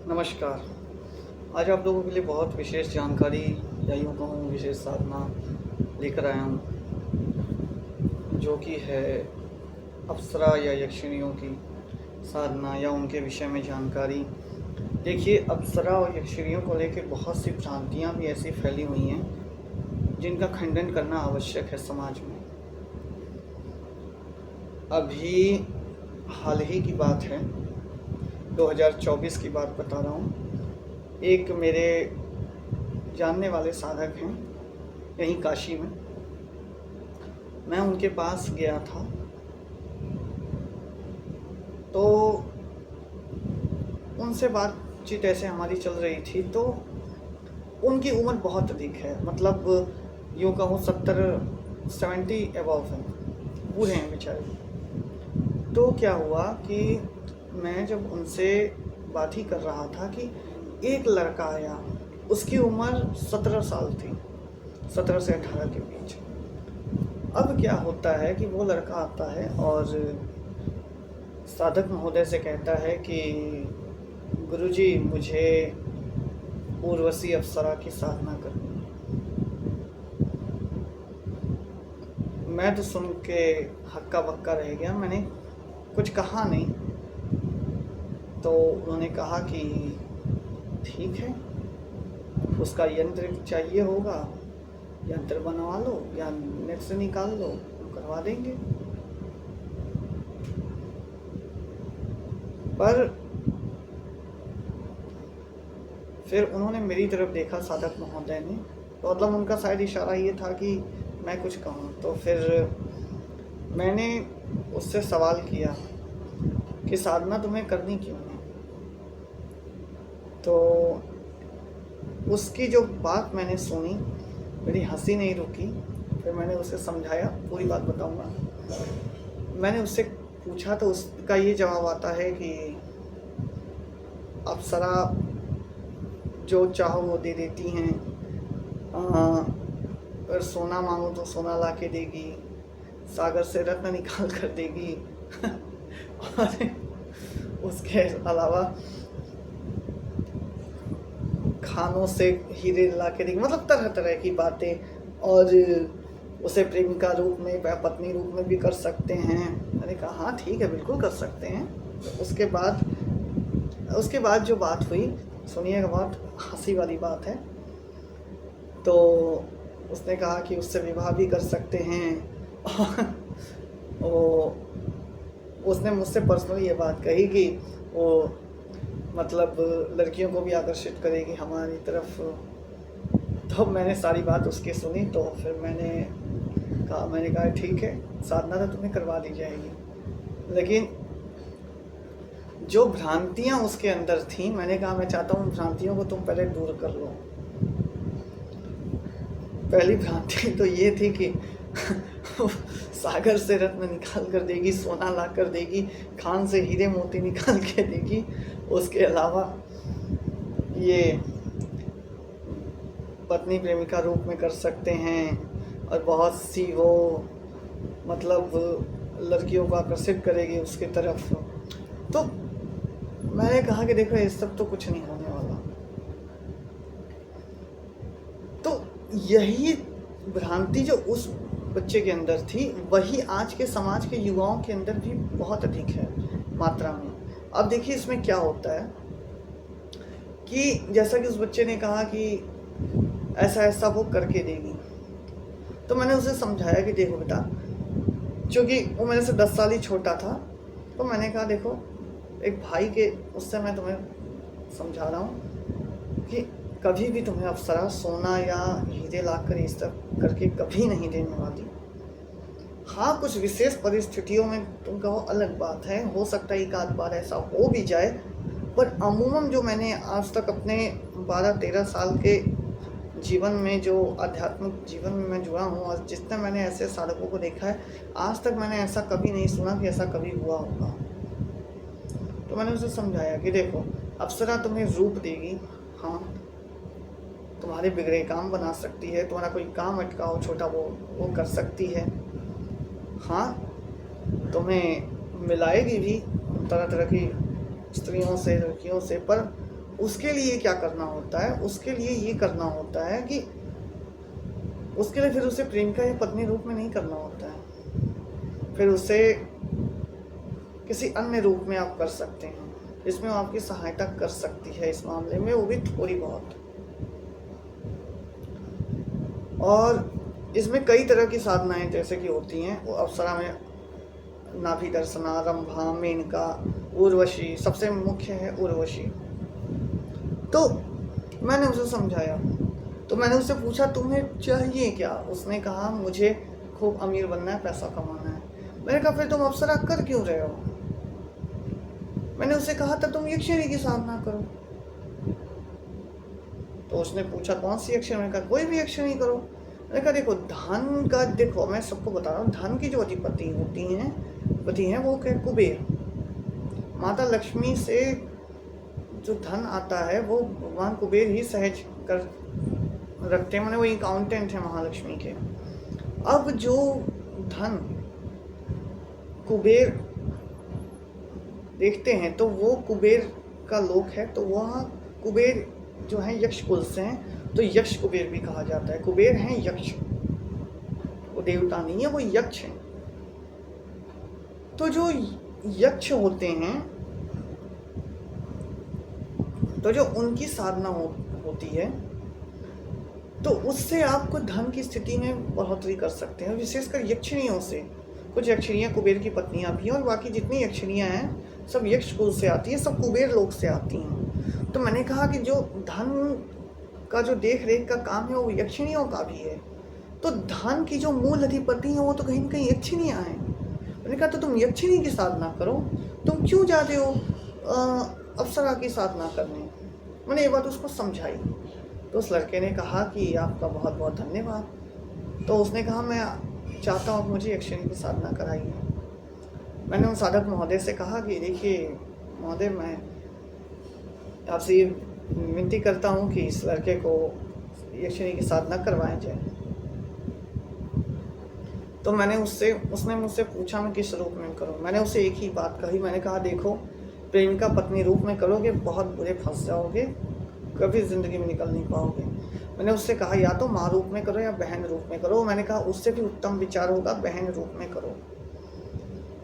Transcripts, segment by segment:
नमस्कार। आज आप लोगों के लिए बहुत विशेष जानकारी या यूँ कहूँ विशेष साधना लेकर आया हूँ, जो कि है अप्सरा या यक्षिणियों की साधना या उनके विषय में जानकारी। देखिए, अप्सरा और यक्षिणियों को लेकर बहुत सी भ्रांतियाँ भी ऐसी फैली हुई हैं, जिनका खंडन करना आवश्यक है समाज में। अभी हाल ही की बात है, 2024 की बात बता रहा हूँ। एक मेरे जानने वाले साधक हैं यहीं काशी में। मैं उनके पास गया था, तो उनसे बातचीत ऐसे हमारी चल रही थी। तो उनकी उम्र बहुत अधिक है, मतलब यूँ कहूँ 70 अबव है, बूढ़े हैं बेचारे। तो क्या हुआ कि मैं जब उनसे बात ही कर रहा था कि एक लड़का आया, उसकी उम्र 17 साल थी, 17 से 18 के बीच। अब क्या होता है कि वो लड़का आता है और साधक महोदय से कहता है कि गुरुजी, मुझे उर्वशी अप्सरा की साधना करनी है। मैं तो सुन के हक्का बक्का रह गया, मैंने कुछ कहा नहीं। तो उन्होंने कहा कि ठीक है, उसका यंत्र चाहिए होगा, यंत्र बनवा लो या नेट से निकाल लो, करवा देंगे। पर फिर उन्होंने मेरी तरफ देखा, साधक महोदय ने, तो मतलब उनका शायद इशारा ये था कि मैं कुछ कहूँ। तो फिर मैंने उससे सवाल किया कि साधना तुम्हें करनी क्यों है। तो उसकी जो बात मैंने सुनी, मेरी हंसी नहीं रुकी। फिर मैंने उसे समझाया, पूरी बात बताऊंगा। मैंने उससे पूछा तो उसका ये जवाब आता है कि अप्सरा जो चाहो वो दे देती हैं, अगर सोना मांगो तो सोना ला के देगी, सागर से रत्न निकाल कर देगी और उसके अलावा खानों से हीरे ला के देगी, मतलब तरह तरह की बातें। और उसे प्रेमिका रूप में या पत्नी रूप में भी कर सकते हैं। मैंने कहा हाँ ठीक है, बिल्कुल कर सकते हैं। तो उसके बाद जो बात हुई, सुनिएगा, बहुत हंसी वाली बात है। तो उसने कहा कि उससे विवाह भी कर सकते हैं और उसने मुझसे पर्सनली ये बात कही कि वो मतलब लड़कियों को भी आकर्षित करेगी हमारी तरफ। तो मैंने सारी बात उसकी सुनी। तो फिर मैंने कहा ठीक है, साधना तो तुम्हें करवा दी जाएगी, लेकिन जो भ्रांतियाँ उसके अंदर थी, मैंने कहा मैं चाहता हूँ भ्रांतियों को तुम पहले दूर कर लो। पहली भ्रांति तो ये थी कि सागर से रत्न निकाल कर देगी, सोना ला कर देगी, खान से हीरे मोती निकाल के देगी। उसके अलावा ये पत्नी प्रेमिका रूप में कर सकते हैं और बहुत सी वो मतलब लड़कियों को आकर्षित करेगी उसके तरफ। तो मैंने कहा कि देखो, ये सब तो कुछ नहीं होने वाला। तो यही भ्रांति जो उस बच्चे के अंदर थी, वही आज के समाज के युवाओं के अंदर भी बहुत अधिक है मात्रा में। अब देखिए इसमें क्या होता है कि जैसा कि उस बच्चे ने कहा कि ऐसा ऐसा वो करके देगी। तो मैंने उसे समझाया कि देखो बेटा, क्योंकि वो मेरे से 10 साल ही छोटा था, तो मैंने कहा देखो, एक भाई के उससे मैं तुम्हें समझा रहा हूँ कि कभी भी तुम्हें अप्सरा सोना या हीरे लाकर इस तरह करके कभी नहीं देने वाली। हाँ, कुछ विशेष परिस्थितियों में तुम कहो अलग बात है, हो सकता है एक आध बार ऐसा हो भी जाए, पर अमूमन जो मैंने आज तक अपने 12-13 साल के जीवन में, जो आध्यात्मिक जीवन में मैं जुड़ा हूँ, और जितने मैंने ऐसे साधकों को देखा है, आज तक मैंने ऐसा कभी नहीं सुना कि ऐसा कभी हुआ होगा। तो मैंने उसे समझाया कि देखो, अप्सरा तुम्हें रूप देगी, हाँ, तुम्हारे बिगड़े काम बना सकती है, तुम्हारा कोई काम अटका हो छोटा वो कर सकती है, हाँ, तुम्हें मिलाएगी भी तरह तरह की स्त्रियों से, लड़कियों से, पर उसके लिए क्या करना होता है, उसके लिए ये करना होता है कि उसके लिए फिर उसे प्रेमिका या पत्नी रूप में नहीं करना होता है, फिर उसे किसी अन्य रूप में आप कर सकते हैं जिसमें वो आपकी सहायता कर सकती है इस मामले में, वो भी थोड़ी बहुत। और इसमें कई तरह की साधनाएं जैसे कि होती हैं, वो अप्सरा में नाभि दर्शना, रंभा, मेनका, उर्वशी, सबसे मुख्य है उर्वशी। तो मैंने उसे समझाया, तो मैंने उससे पूछा तुम्हें चाहिए क्या? उसने कहा मुझे खूब अमीर बनना है, पैसा कमाना है। मैंने कहा फिर तुम अप्सरा कर क्यों रहे हो? मैंने उससे कहा था तुम यक्षिणी की साधना करो। तो उसने पूछा कौन सी यक्षिणी? मैंने कहा कोई भी यक्षिणी करो। मैंने कहा देखो धन का, देखो मैं सबको बता रहा हूँ, धन की जो अधिपति होती हैं वो क्या, कुबेर। माता लक्ष्मी से जो धन आता है वो भगवान कुबेर ही सहज कर रखते हैं, मैंने वो अकाउंटेंट है महालक्ष्मी के। अब जो धन कुबेर देखते हैं तो वो कुबेर का लोक है, तो वह कुबेर जो है यक्ष कुल से हैं, तो यक्ष कुबेर भी कहा जाता है। कुबेर हैं यक्ष, वो देवता नहीं है, वो यक्ष हैं। तो जो यक्ष होते हैं, तो जो उनकी साधना होती है, तो उससे आपको धन की स्थिति में बढ़ोतरी कर सकते हैं, विशेषकर यक्षिणियों से। कुछ यक्षिणियाँ कुबेर की पत्नियां भी हैं, और बाकी जितनी यक्षिणियाँ हैं सब यक्ष कुल से आती हैं, सब कुबेर लोक से आती हैं। तो मैंने कहा कि जो धन का जो देख रेख का काम है वो यक्षिणियों का भी है, तो धन की जो मूल अधिपति हैं वो तो कहीं न कहीं यक्षिणियाँ हैं। मैंने कहा तो तुम यक्षिणी की साधना करो, तुम क्यों जाते हो अप्सरा की साधना करने? मैंने ये बात उसको समझाई। तो उस लड़के ने कहा कि आपका बहुत बहुत धन्यवाद। तो उसने कहा मैं चाहता हूँ मुझे यक्षिणी की साधना कराइए। मैंने उन साधक महोदय से कहा कि देखिए महोदय, मैं आपसे ये विनती करता हूँ कि इस लड़के को यक्षिणी की साधना करवाया जाए। तो उसने मुझसे पूछा मैं किस रूप में करूँ। मैंने उसे एक ही बात कही, मैंने कहा देखो प्रेमिका पत्नी रूप में करोगे बहुत बुरे फंस जाओगे, कभी ज़िंदगी में निकल नहीं पाओगे। मैंने उससे कहा या तो माँ रूप में करो या बहन रूप में करो। मैंने कहा उससे भी उत्तम विचार होगा बहन रूप में करो।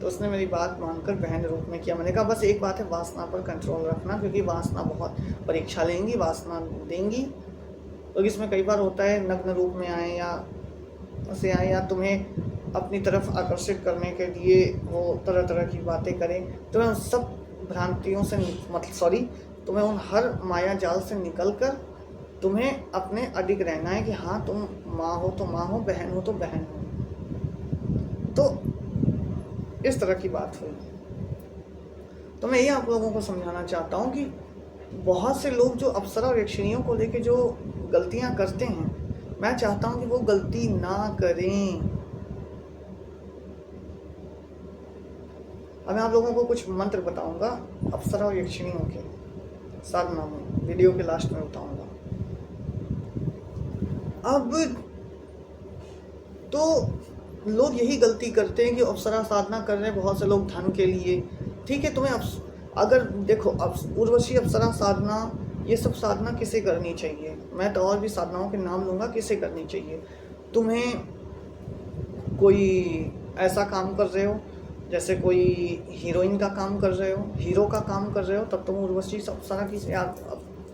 तो उसने मेरी बात मानकर बहन रूप में किया। मैंने कहा बस एक बात है, वासना पर कंट्रोल रखना, क्योंकि वासना बहुत परीक्षा लेंगी, वासना देंगी। तो इसमें कई बार होता है नग्न रूप में आए या ऐसे आए, या तुम्हें अपनी तरफ आकर्षित करने के लिए वो तरह तरह की बातें करें। तुम्हें उन सब भ्रांतियों से तुम्हें उन हर माया जाल से निकलकर तुम्हें अपने अडिग रहना है कि हाँ तुम माँ हो तो माँ हो, बहन हो तो बहन हो। तो इस तरह की बात हुई। तो मैं ये आप लोगों को समझाना चाहता हूँ कि बहुत से लोग जो अप्सरा और यक्षिणियों को लेके जो गलतियाँ करते हैं, मैं चाहता हूँ कि वो गलती ना करें। अब मैं आप लोगों को कुछ मंत्र बताऊंगा अप्सरा और यक्षिणियों के साधना में, वीडियो के लास्ट में बताऊंगा। अब तो लोग यही गलती करते हैं कि अप्सरा साधना कर रहे हैं बहुत से लोग धन के लिए। ठीक है, तुम्हें अगर देखो उर्वशी अप्सरा साधना, ये सब साधना किसे करनी चाहिए? मैं तो और भी साधनाओं के नाम लूँगा, किसे करनी चाहिए। तुम्हें कोई ऐसा काम कर रहे हो जैसे कोई हीरोइन का काम कर रहे हो, हीरो का काम कर रहे हो, तब तुम उर्वशी अप्सरा की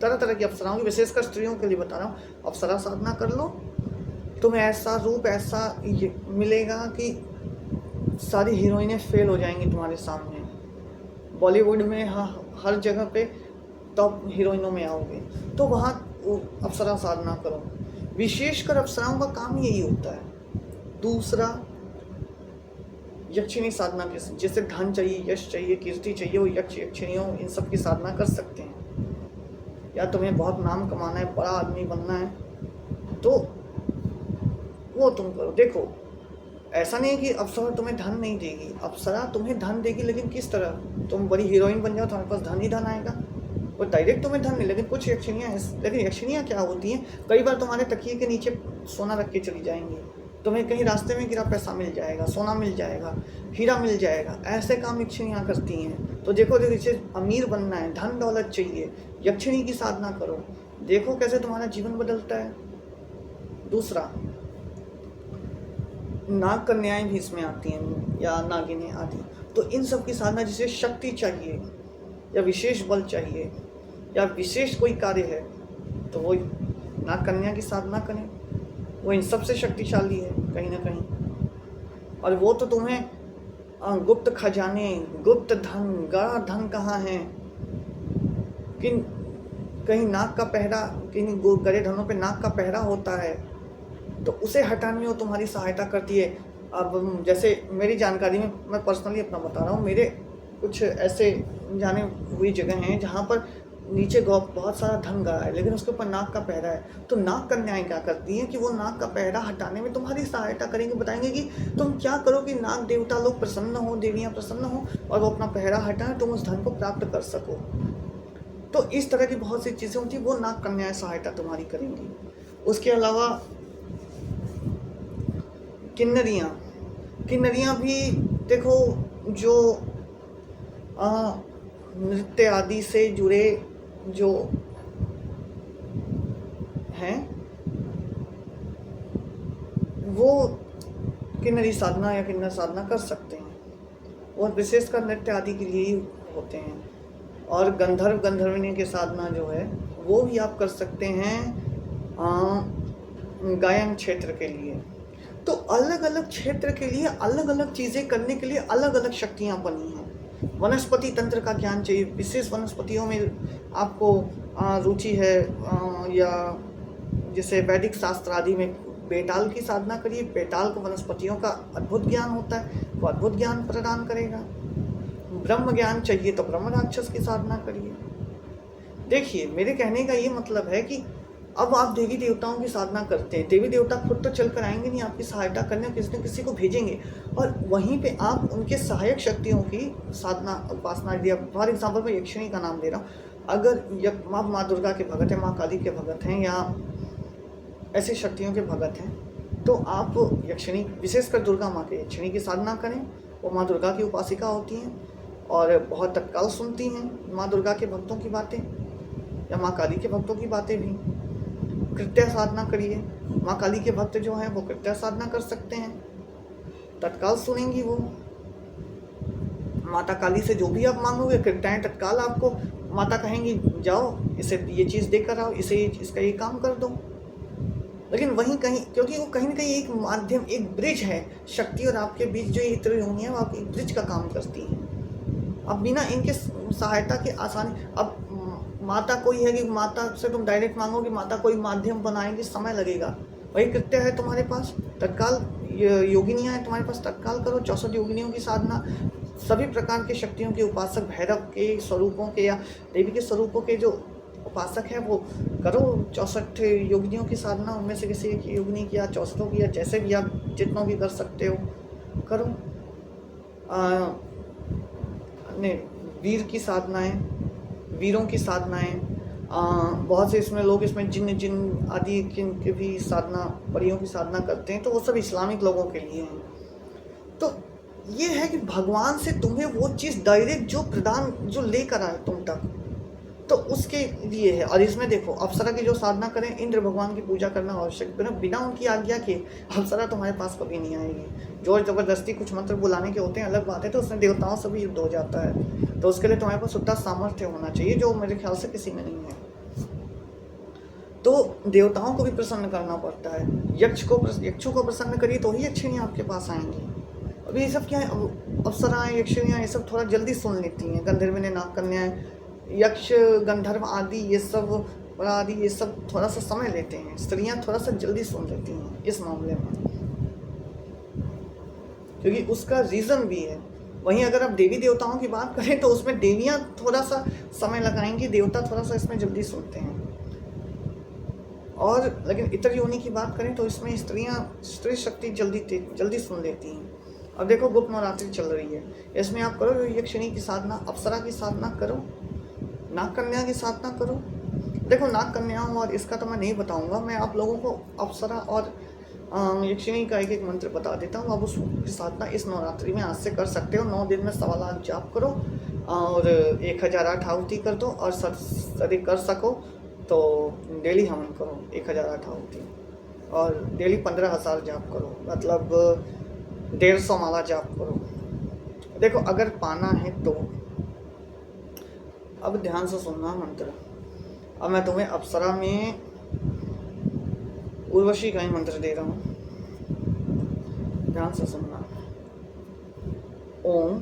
तरह तरह की अप्सराओं की, विशेषकर स्त्रियों के लिए बता रहा हूँ, अप्सरा साधना कर लो। तुम्हें ऐसा रूप ऐसा मिलेगा कि सारी हीरोइनें फेल हो जाएंगी तुम्हारे सामने। बॉलीवुड में हर जगह पे टॉप हीरोइनों में आओगे, तो वहाँ अप्सरा साधना करो। विशेषकर अप्सराओं का काम यही होता है। दूसरा, यक्षिणी साधना जिसे धन चाहिए, यश चाहिए, कीर्ति चाहिए, वो यक्षिणियों इन सब की साधना कर सकते हैं। या तुम्हें बहुत नाम कमाना है, बड़ा आदमी बनना है, तो वो तुम करो। देखो ऐसा नहीं है कि अप्सरा तुम्हें धन नहीं देगी, अप्सरा तुम्हें धन देगी, लेकिन किस तरह? तुम बड़ी हीरोइन बन जाओ, तुम्हारे पास धन ही धन आएगा, वो डायरेक्ट तुम्हें धन नहीं। लेकिन कुछ यक्षिणियाँ, लेकिन यक्षिणियाँ क्या होती हैं, कई बार तुम्हारे तकिए के नीचे सोना रख के चली जाएंगी, तुम्हें कहीं रास्ते में गिरा पैसा मिल जाएगा, सोना मिल जाएगा, हीरा मिल जाएगा। ऐसे काम यक्षिणियाँ करती हैं। तो देखो जैसे अमीर बनना है, धन दौलत चाहिए, यक्षिणी की साधना करो, देखो कैसे तुम्हारा जीवन बदलता है। दूसरा, नाग कन्याएं भी इसमें आती हैं या नागिनें आदि। तो इन सब की साधना, जिसे शक्ति चाहिए या विशेष बल चाहिए या विशेष कोई कार्य है, तो वो नाग कन्या की साधना करें। वो इन सबसे शक्तिशाली है कहीं ना कहीं। और वो तो तुम्हें गुप्त खजाने, गुप्त धन, गड़ा धन कहाँ है, किन कहीं नाग का पहरा, कहीं गड़े धनों पे नाग का पहरा होता है, तो उसे हटाने में वो तुम्हारी सहायता करती है। अब जैसे मेरी जानकारी में, मैं पर्सनली अपना बता रहा हूँ, मेरे कुछ ऐसे जाने हुई जगह हैं जहाँ पर नीचे बहुत सारा धन गड़ा है, लेकिन उसके ऊपर नाग का पहरा है। तो नाग कन्याएं क्या करती हैं कि वो नाग का पहरा हटाने में तुम्हारी सहायता करेंगे, बताएंगे कि तुम क्या करो कि नाग देवता लोग प्रसन्न हो, देवियाँ प्रसन्न हो और वो अपना पहरा हटाएं, तुम उस धन को प्राप्त कर सको। तो इस तरह की बहुत सी चीज़ें होती हैं, वो नाग कन्याएं सहायता तुम्हारी करेंगी। उसके अलावा किन्नरियाँ भी देखो, जो नृत्य आदि से जुड़े जो हैं, वो किन्नरी साधना या किन्नर साधना कर सकते हैं। वो विशेषकर नृत्य आदि के लिए ही होते हैं। और गंधर्वनी की साधना जो है वो भी आप कर सकते हैं गायन क्षेत्र के लिए। तो अलग अलग क्षेत्र के लिए अलग अलग चीज़ें करने के लिए अलग अलग शक्तियाँ बनी हैं। वनस्पति तंत्र का ज्ञान चाहिए, विशेष वनस्पतियों में आपको रुचि है, या जैसे वैदिक शास्त्र आदि में बेताल की साधना करिए। बेताल को वनस्पतियों का अद्भुत ज्ञान होता है, वो अद्भुत ज्ञान प्रदान करेगा। ब्रह्म ज्ञान चाहिए तो ब्रह्म राक्षस की साधना करिए। देखिए, मेरे कहने का ये मतलब है कि अब आप देवी देवताओं की साधना करते हैं, देवी देवता खुद तो चल कर आएंगे नहीं, आपकी सहायता करने किसी न किसी को भेजेंगे, और वहीं पे आप उनके सहायक शक्तियों की साधना उपासना दिया। फॉर एग्जाम्पल मैं यक्षिणी का नाम दे रहा हूँ। अगर माँ दुर्गा के भगत हैं, माँ काली के भगत हैं, या ऐसी शक्तियों के भगत हैं, तो आप यक्षिणी, विशेषकर दुर्गा माँ के यक्षिणी की साधना करें। वो माँ दुर्गा की उपासिका होती हैं और बहुत तत्काल सुनती हैं माँ दुर्गा के भक्तों की बातें या माँ काली के भक्तों की बातें भी। कृत्या साधना करिए, माँ काली के भक्त जो हैं वो कृत्या साधना कर सकते हैं, तत्काल सुनेंगी वो। माता काली से जो भी आप मांगोगे कृत्याएं तत्काल आपको माता कहेंगी, जाओ इसे ये चीज़ देकर आओ, इसे इसका ये काम कर दो। लेकिन वहीं कहीं, क्योंकि वो कहीं ना कहीं एक माध्यम, एक ब्रिज है, शक्ति और आपके बीच जो ये त्रियोनी है वो आपकी ब्रिज का काम करती है। अब बिना इनके सहायता के आसानी, अब माता कोई है कि माता से तुम डायरेक्ट मांगोगे, माता कोई माध्यम बनाएंगे, समय लगेगा। वही कृत्य है तुम्हारे पास, तत्काल योगिनियाँ हैं तुम्हारे पास, तत्काल करो। 64 योगिनियों की साधना, सभी प्रकार के शक्तियों के उपासक, भैरव के स्वरूपों के या देवी के स्वरूपों के जो उपासक है वो करो। 64 योगिनियों की साधना, उनमें से किसी एक योगिनी की या 64 की या जैसे भी आप जितनों की कर सकते हो करो। वीर की साधनाएं, वीरों की साधनाएं, बहुत से इसमें लोग इसमें जिन आदि की भी साधना, परियों की साधना करते हैं, तो वो सब इस्लामिक लोगों के लिए हैं। तो ये है कि भगवान से तुम्हें वो चीज़ डायरेक्ट जो प्रदान, जो लेकर आए तुम तक, तो उसके लिए है। और इसमें देखो, अप्सरा की जो साधना करें, इंद्र भगवान की पूजा करना आवश्यक, बिना उनकी आज्ञा के अप्सरा तुम्हारे पास कभी नहीं आएगी। जोर जबरदस्ती कुछ मंत्र बुलाने के होते हैं अलग बात है, तो उसमें देवताओं से भी युद्ध हो जाता है। तो उसके लिए तुम्हारे पास उतना सामर्थ्य होना चाहिए, जो मेरे ख्याल से किसी में नहीं है। तो देवताओं को भी प्रसन्न करना पड़ता है। यक्षों को प्रसन्न करिए तो ही यक्षिणियाँ आपके पास आएंगी। अभी ये सब क्या है, अप्सराएं, यक्षिणियाँ, ये सब थोड़ा जल्दी सुन लेती हैं। गंधर्विनी, नाग कन्याएं, यक्ष, गंधर्व आदि, ये सब थोड़ा सा समय लेते हैं। स्त्रियां थोड़ा सा जल्दी सुन लेती हैं इस मामले में, क्योंकि उसका रीज़न भी है। वहीं अगर आप देवी देवताओं की बात करें तो उसमें देवियां थोड़ा सा समय लगाएंगी, देवता थोड़ा सा इसमें जल्दी सुनते हैं। और लेकिन इतर योनि की बात करें तो इसमें स्त्री शक्ति जल्दी सुन लेती हैं। अब देखो, गुप्त नवरात्रि चल रही है, इसमें आप करो यक्षिणी की साधना, अप्सरा की साधना करो, नाग कन्या की साधना करो। देखो, नाग कन्याओं और इसका तो मैं नहीं बताऊंगा, मैं आप लोगों को अप्सरा और यक्षिणी का एक मंत्र बता देता हूँ। आप उसकी साधना इस नवरात्रि में आज से कर सकते हो। 9 दिन में 1.25 लाख जाप करो और 1008 आहुति कर दो, और यदि कर सको तो डेली हवन करो 1008 आहुति, और डेली 15,000 जाप करो, मतलब 150 माला जाप करो। देखो अगर पाना है तो अब ध्यान से सुनना मंत्र। अब मैं तुम्हें अप्सरा में उर्वशी का ही मंत्र दे रहा हूँ, ध्यान से सुनना। ओम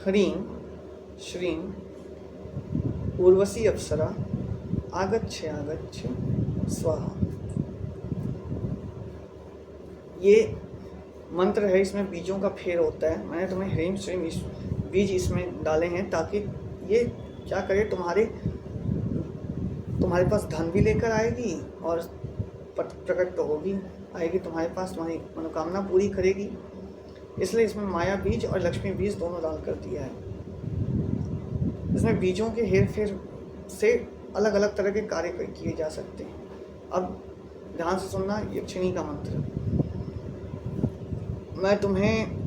ह्रीं श्रीं उर्वशी अप्सरा आगच्छ आगच्छ स्वाहा। ये मंत्र है, इसमें बीजों का फेर होता है। मैंने तुम्हें ह्रीं श्रीं बीज इसमें डाले हैं ताकि ये क्या करे, तुम्हारे पास धन भी लेकर आएगी और प्रकट तो होगी, आएगी तुम्हारे पास, तुम्हारी मनोकामना पूरी करेगी। इसलिए इसमें माया बीज और लक्ष्मी बीज दोनों डाल कर दिया है। इसमें बीजों के हेर फेर से अलग अलग तरह के कार्य किए जा सकते हैं। अब ध्यान से सुनना यक्षिणी का मंत्र। मैं तुम्हें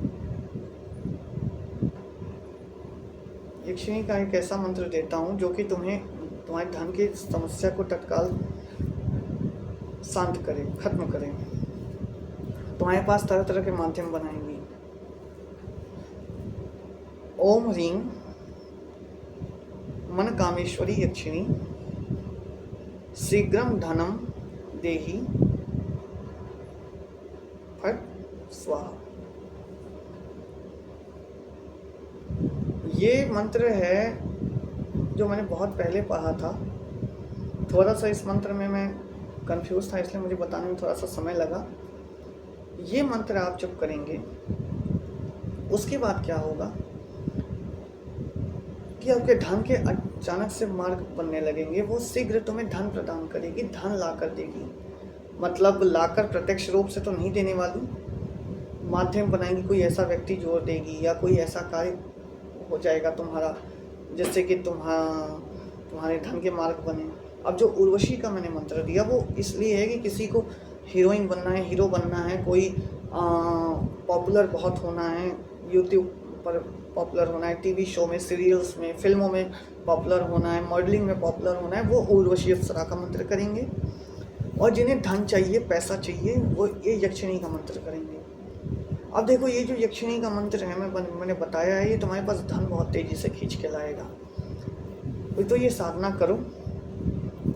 यक्षिणी का एक ऐसा मंत्र देता हूँ जो कि तुम्हारे धन की समस्या को तत्काल शांत करे, खत्म करे, तुम्हारे पास तरह तरह के माध्यम बनाएंगी। ओम ह्रीं मन कामेश्वरी यक्षिणी शीघ्रम धनम देहि फट स्वाहा। ये मंत्र है जो मैंने बहुत पहले पढ़ा था। थोड़ा सा इस मंत्र में मैं कंफ्यूज था, इसलिए मुझे बताने में थोड़ा सा समय लगा। ये मंत्र आप जब करेंगे उसके बाद क्या होगा कि आपके धन के अचानक से मार्ग बनने लगेंगे। वो शीघ्र तुम्हें धन प्रदान करेगी, धन ला कर देगी। मतलब लाकर प्रत्यक्ष रूप से तो नहीं देने वाली, माध्यम बनाएंगी, कोई ऐसा व्यक्ति जोड़ देगी या कोई ऐसा कार्य हो जाएगा तुम्हारा जिससे कि तुम्हारे धन के मार्ग बने। अब जो उर्वशी का मैंने मंत्र दिया वो इसलिए है कि किसी को हीरोइन बनना है, हीरो बनना है, कोई पॉपुलर बहुत होना है, यूट्यूब पर पॉपुलर होना है, टीवी शो में, सीरियल्स में, फिल्मों में पॉपुलर होना है, मॉडलिंग में पॉपुलर होना है, वो उर्वशी अप्सरा का मंत्र करेंगे। और जिन्हें धन चाहिए, पैसा चाहिए, वो ये यक्षिणी का मंत्र करेंगे। अब देखो ये जो यक्षिणी का मंत्र है मैंने बताया है, ये तुम्हारे पास धन बहुत तेज़ी से खींच के लाएगा। तो ये साधना करो,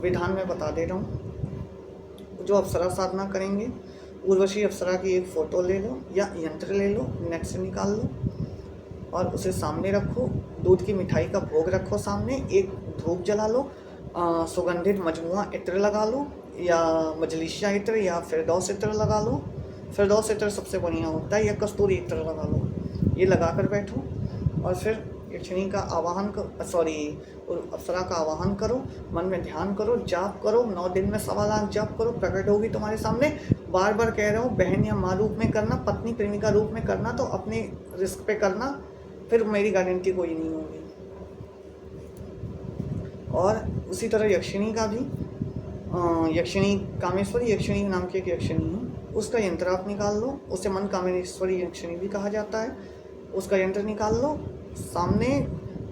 विधान में बता दे रहा हूँ। जो अप्सरा साधना करेंगे, उर्वशी अप्सरा की एक फ़ोटो ले लो या यंत्र ले लो, नेट से निकाल लो और उसे सामने रखो। दूध की मिठाई का भोग रखो सामने, एक धूप जला लो, सुगंधित मजमुआ इत्र लगा लो या मजलिसिया इत्र या फिरदौस इत्र लगा लो। फिरदौस इत्र सबसे बढ़िया होता है, या कस्तूरी इत्र लगा लो। ये लगा कर बैठो और फिर यक्षिणी का आवाहन अप्सरा का आवाहन करो, मन में ध्यान करो, जाप करो। 9 दिन में 1.25 लाख जाप करो, प्रकट होगी तुम्हारे सामने। बार बार कह रहा हूँ, बहन या माँ रूप में करना, पत्नी प्रेमिका रूप में करना तो अपने रिस्क पे करना, फिर मेरी गारंटी कोई नहीं होगी। और उसी तरह यक्षिणी का भी, यक्षिणी कामेश्वरी यक्षिणी नाम की एक यक्षिणी है, उसका यंत्र आप निकाल लो। उसे मन कामेश्वरी यक्षिणी भी कहा जाता है। उसका यंत्र निकाल लो। सामने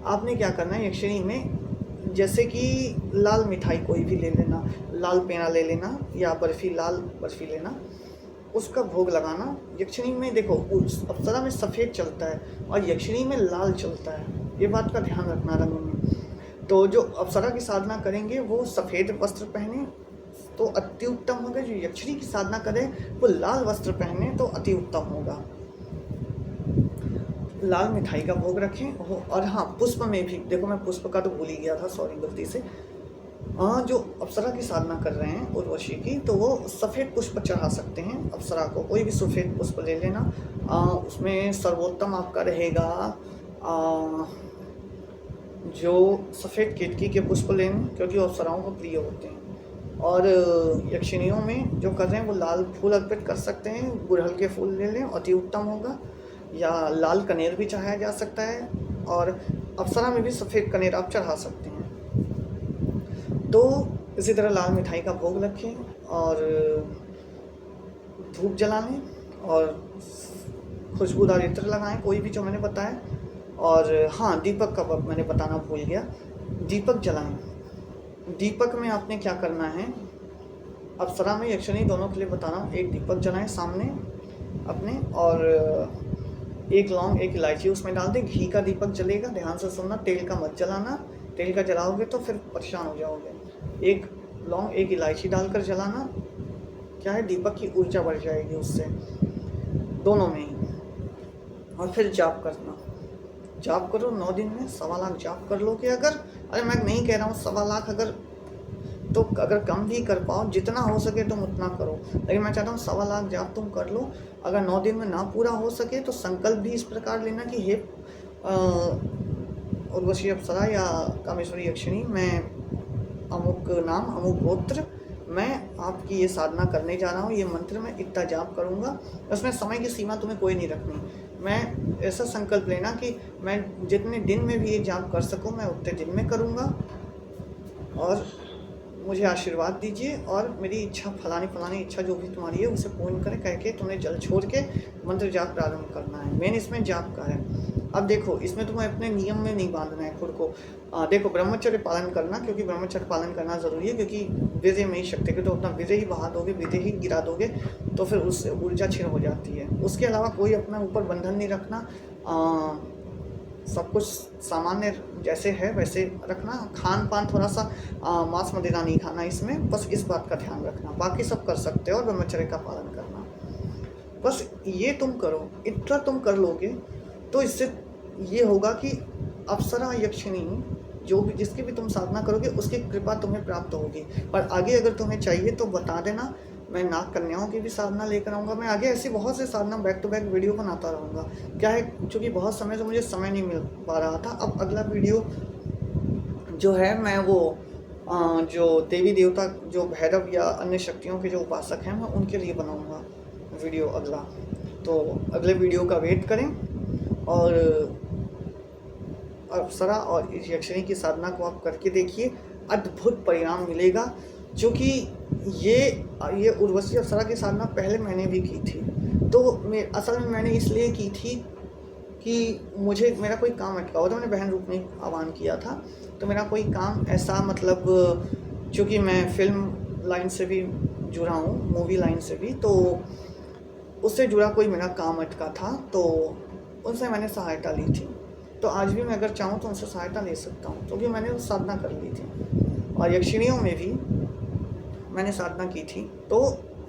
आपने क्या करना है, यक्षिणी में जैसे कि लाल मिठाई कोई भी ले लेना, लाल पेड़ा ले लेना या लाल बर्फ़ी लेना, उसका भोग लगाना। यक्षिणी में देखो, अप्सरा में सफ़ेद चलता है और यक्षिणी में लाल चलता है, ये बात का ध्यान रखना रंग में। तो जो अप्सरा की साधना करेंगे वो सफ़ेद वस्त्र पहने तो अति उत्तम होगा। जो यक्षिणी की साधना करे वो लाल वस्त्र पहने तो अति उत्तम होगा। लाल मिठाई का भोग रखें। और हाँ, पुष्प में भी देखो, मैं पुष्प का तो भूल ही गया था, सॉरी गलती से। जो अप्सरा की साधना कर रहे हैं उर्वशी की, तो वो सफ़ेद पुष्प चढ़ा सकते हैं अप्सरा को। कोई भी सफ़ेद पुष्प ले लेना। उसमें सर्वोत्तम आपका रहेगा जो सफ़ेद केतकी के पुष्प लेने, क्योंकि वो अप्सराओं को प्रिय होते हैं। और यक्षिणियों में जो कर रहे हैं वो लाल फूल अर्पित कर सकते हैं, गुड़हल के फूल ले लें, अति उत्तम होगा। या लाल कनेर भी चढ़ाया जा सकता है, और अप्सरा में भी सफ़ेद कनेर आप चढ़ा सकते हैं। तो इसी तरह लाल मिठाई का भोग रखें और धूप जला लें और खुशबूदार इत्र लगाएं, कोई भी जो मैंने बताया। और हाँ, दीपक का मैंने बताना भूल गया, दीपक जलाएं। दीपक में आपने क्या करना है, अप्सरा में यक्षिणी दोनों के लिए बता रहा हूँ। एक दीपक जलाएं सामने अपने, और एक लौंग एक इलायची उसमें डाल दें। घी का दीपक जलेगा, ध्यान से सुनना, तेल का मत जलाना, तेल का जलाओगे तो फिर परेशान हो जाओगे। एक लौंग एक इलायची डालकर जलाना, क्या है, दीपक की ऊर्जा बढ़ जाएगी उससे, दोनों में ही। और फिर जाप करना, जाप करो 9 दिन में 1.25 लाख जाप कर लोगे अगर। अरे मैं नहीं कह रहा हूँ 1.25 लाख, अगर कम भी कर पाओ, जितना हो सके तुम उतना करो, लेकिन मैं चाहता हूँ 1.25 लाख जाप तुम कर लो। अगर 9 दिन में ना पूरा हो सके तो संकल्प भी इस प्रकार लेना कि हे उर्वशी अप्सरा या कामेश्वरी यक्षिणी, मैं अमुक नाम अमुक गोत्र, मैं आपकी ये साधना करने जा रहा हूँ, ये मंत्र मैं इतना जाप करूँगा। उसमें समय की सीमा तुम्हें कोई नहीं रखनी। मैं ऐसा संकल्प लेना कि मैं जितने दिन में भी ये जाप कर सकूँ मैं उतने दिन में करूँगा, और मुझे आशीर्वाद दीजिए और मेरी इच्छा फलानी इच्छा जो भी तुम्हारी है उसे पूर्ण करें, कह के तुमने जल छोड़ के मंत्र जाप प्रारंभ करना है। मेन इसमें जाप का है। अब देखो, इसमें तुम्हें अपने नियम में नहीं बांधना है खुद को। देखो, ब्रह्मचर्य पालन करना, क्योंकि ब्रह्मचर्य पालन करना ज़रूरी है, क्योंकि विजय में ही शक्ति के, तो अपना विजय ही बहा दोगे, विजय ही गिरा दोगे तो फिर उससे ऊर्जा क्षीण हो जाती है। उसके अलावा कोई अपना ऊपर बंधन नहीं रखना, सब कुछ सामान्य जैसे है वैसे रखना। खान पान थोड़ा सा मांस मदिरा नहीं खाना इसमें, बस इस बात का ध्यान रखना। बाकी सब कर सकते हो, और ब्रह्मचर्य का पालन करना, बस ये तुम करो। इतना तुम कर लोगे तो इससे ये होगा कि अप्सरा यक्षिणी जो भी जिसकी भी तुम साधना करोगे उसकी कृपा तुम्हें प्राप्त होगी। और आगे अगर तुम्हें चाहिए तो बता देना, मैं नाग कन्याओं की भी साधना लेकर आऊँगा। मैं आगे ऐसी बहुत से साधना बैक टू बैक वीडियो बनाता रहूँगा। क्या है, चूँकि बहुत समय से मुझे समय नहीं मिल पा रहा था, अब अगला वीडियो जो है मैं वो जो देवी देवता जो भैरव या अन्य शक्तियों के जो उपासक हैं मैं उनके लिए बनाऊँगा वीडियो अगला। तो अगले वीडियो का वेट करें, और अप्सरा और इस यक्षिणी की साधना को आप करके देखिए, अद्भुत परिणाम मिलेगा। जो कि ये उर्वशी अप्सरा की साधना पहले मैंने भी की थी, तो असल में मैंने इसलिए की थी कि मेरा कोई काम अटका हुआ था। मैंने बहन रूप में आह्वान किया था, तो मेरा कोई काम ऐसा, मतलब चूँकि मैं फिल्म लाइन से भी जुड़ा हूँ, मूवी लाइन से भी, तो उससे जुड़ा कोई मेरा काम अटका था, तो उनसे मैंने सहायता ली थी। तो आज भी मैं अगर चाहूँ तो उनसे सहायता ले सकता हूँ, क्योंकि मैंने वो साधना कर ली थी। और यक्षिणियों में भी मैंने साधना की थी। तो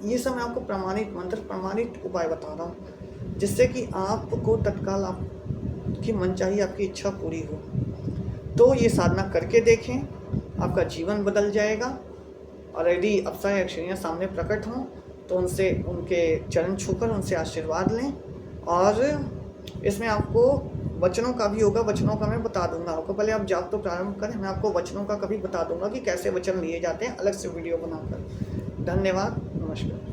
ये सब मैं आपको प्रमाणित मंत्र, प्रमाणित उपाय बता रहा हूँ, जिससे कि आपको तत्काल आपकी मनचाही आपकी इच्छा पूरी हो। तो ये साधना करके देखें, आपका जीवन बदल जाएगा। और यदि अप्सरा यक्षिणियाँ सामने प्रकट हों तो उनसे उनके चरण छूकर उनसे आशीर्वाद लें। और इसमें आपको वचनों का भी होगा, वचनों का मैं बता दूंगा आपको। पहले आप जाप तो प्रारंभ करें, मैं आपको वचनों का कभी बता दूंगा कि कैसे वचन लिए जाते हैं, अलग से वीडियो बनाकर। धन्यवाद, नमस्कार।